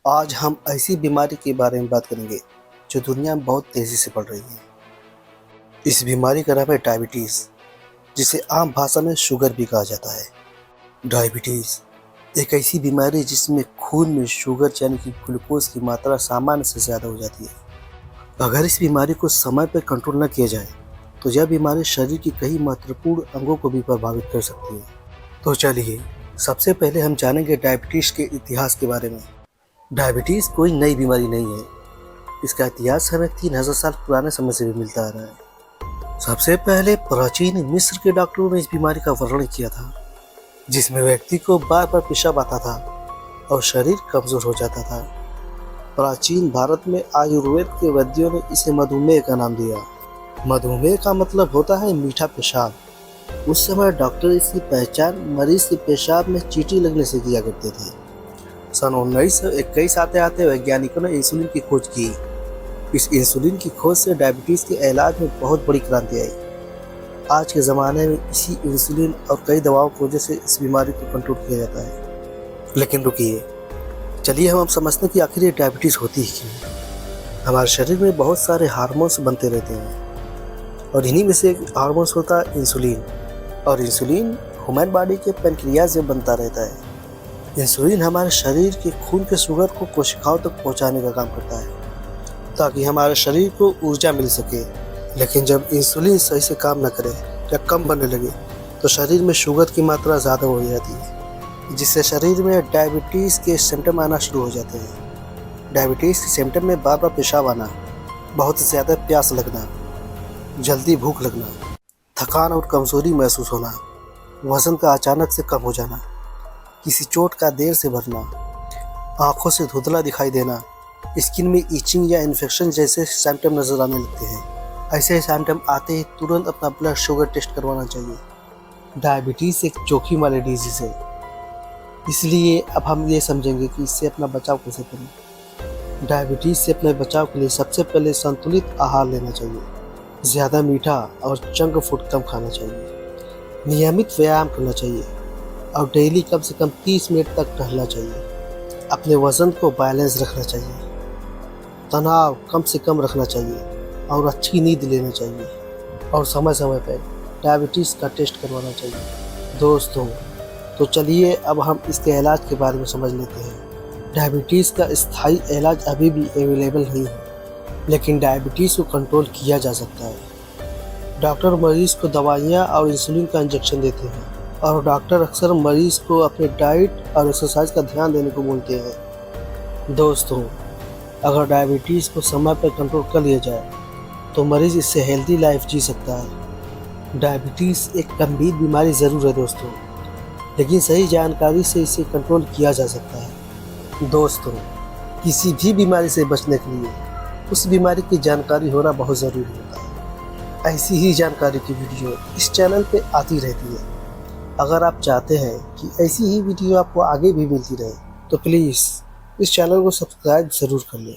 आज हम ऐसी बीमारी के बारे में बात करेंगे जो दुनिया में बहुत तेज़ी से बढ़ रही है। इस बीमारी का नाम है डायबिटीज़, जिसे आम भाषा में शुगर भी कहा जाता है। डायबिटीज़ एक ऐसी बीमारी है जिसमें खून में शुगर यानी कि ग्लूकोज की मात्रा सामान्य से ज़्यादा हो जाती है। अगर इस बीमारी को समय पर कंट्रोल न किया जाए तो यह बीमारी शरीर की कई महत्वपूर्ण अंगों को भी प्रभावित कर सकती है। तो चलिए सबसे पहले हम जानेंगे डायबिटीज़ के इतिहास के बारे में। डायबिटीज़ कोई नई बीमारी नहीं है। इसका इतिहास हमें 3000 साल पुराने समय से भी मिलता आ रहा है। सबसे पहले प्राचीन मिस्र के डॉक्टरों ने इस बीमारी का वर्णन किया था, जिसमें व्यक्ति को बार बार पेशाब आता था और शरीर कमज़ोर हो जाता था। प्राचीन भारत में आयुर्वेद के वैद्यों ने इसे मधुमेह का नाम दिया। मधुमेह का मतलब होता है मीठा पेशाब। उस समय डॉक्टर इसकी पहचान मरीज के पेशाब में चींटी लगने से किया करते थे। सन 1921 आते आते वैज्ञानिकों ने इंसुलिन की खोज की। इस इंसुलिन की खोज से डायबिटीज़ के इलाज में बहुत बड़ी क्रांति आई। आज के ज़माने में इसी इंसुलिन और कई दवाओं की वजह से इस बीमारी को कंट्रोल किया जाता है। लेकिन रुकिए, चलिए हम समझते हैं कि आखिर ये डायबिटीज़ होती है क्यों। हमारे शरीर में बहुत सारे हार्मोन्स बनते रहते हैं और इन्हीं में से एक हार्मोन्स होता है इंसुलिन। और इंसुलिन ह्यूमन बॉडी के पैनक्रियाज से बनता रहता है। इंसुलिन हमारे शरीर के खून के शुगर को कोशिकाओं तक पहुंचाने का काम करता है ताकि हमारे शरीर को ऊर्जा मिल सके। लेकिन जब इंसुलिन सही से काम न करे या कम बनने लगे तो शरीर में शुगर की मात्रा ज़्यादा हो जाती है, जिससे शरीर में डायबिटीज़ के सिम्टम आना शुरू हो जाते हैं। डायबिटीज़ के सिम्टम में बार बार पेशाब आना, बहुत ज़्यादा प्यास लगना, जल्दी भूख लगना, थकान और कमज़ोरी महसूस होना, वज़न का अचानक से कम हो जाना, किसी चोट का देर से भरना, आँखों से धुंधला दिखाई देना, स्किन में इचिंग या इन्फेक्शन जैसे सिम्टम नज़र आने लगते हैं। ऐसे सिम्टम आते ही तुरंत अपना ब्लड शुगर टेस्ट करवाना चाहिए। डायबिटीज़ एक जोखिम वाली डिजीज़ है, इसलिए अब हम ये समझेंगे कि इससे अपना बचाव कैसे करें। डायबिटीज़ से अपने बचाव के लिए सबसे पहले संतुलित आहार लेना चाहिए। ज़्यादा मीठा और जंक फूड कम खाना चाहिए। नियमित व्यायाम करना चाहिए और डेली कम से कम 30 मिनट तक टहलना चाहिए। अपने वज़न को बैलेंस रखना चाहिए। तनाव कम से कम रखना चाहिए और अच्छी नींद लेना चाहिए और समय समय पर डायबिटीज़ का टेस्ट करवाना चाहिए। दोस्तों, तो चलिए अब हम इसके इलाज के बारे में समझ लेते हैं। डायबिटीज़ का स्थायी इलाज अभी भी अवेलेबल नहीं है, लेकिन डायबिटीज़ को कंट्रोल किया जा सकता है। डॉक्टर मरीज़ को दवाइयाँ और इंसुलिन का इंजेक्शन देते हैं और डॉक्टर अक्सर मरीज़ को अपने डाइट और एक्सरसाइज का ध्यान देने को बोलते हैं। दोस्तों, अगर डायबिटीज़ को समय पर कंट्रोल कर लिया जाए तो मरीज़ इससे हेल्दी लाइफ जी सकता है। डायबिटीज़ एक गंभीर बीमारी ज़रूर है दोस्तों, लेकिन सही जानकारी से इसे कंट्रोल किया जा सकता है। दोस्तों, किसी भी बीमारी से बचने के लिए उस बीमारी की जानकारी होना बहुत ज़रूरी होता है। ऐसी ही जानकारी की वीडियो इस चैनल पे आती रहती है। अगर आप चाहते हैं कि ऐसी ही वीडियो आपको आगे भी मिलती रहे तो प्लीज़ इस चैनल को सब्सक्राइब ज़रूर कर लें।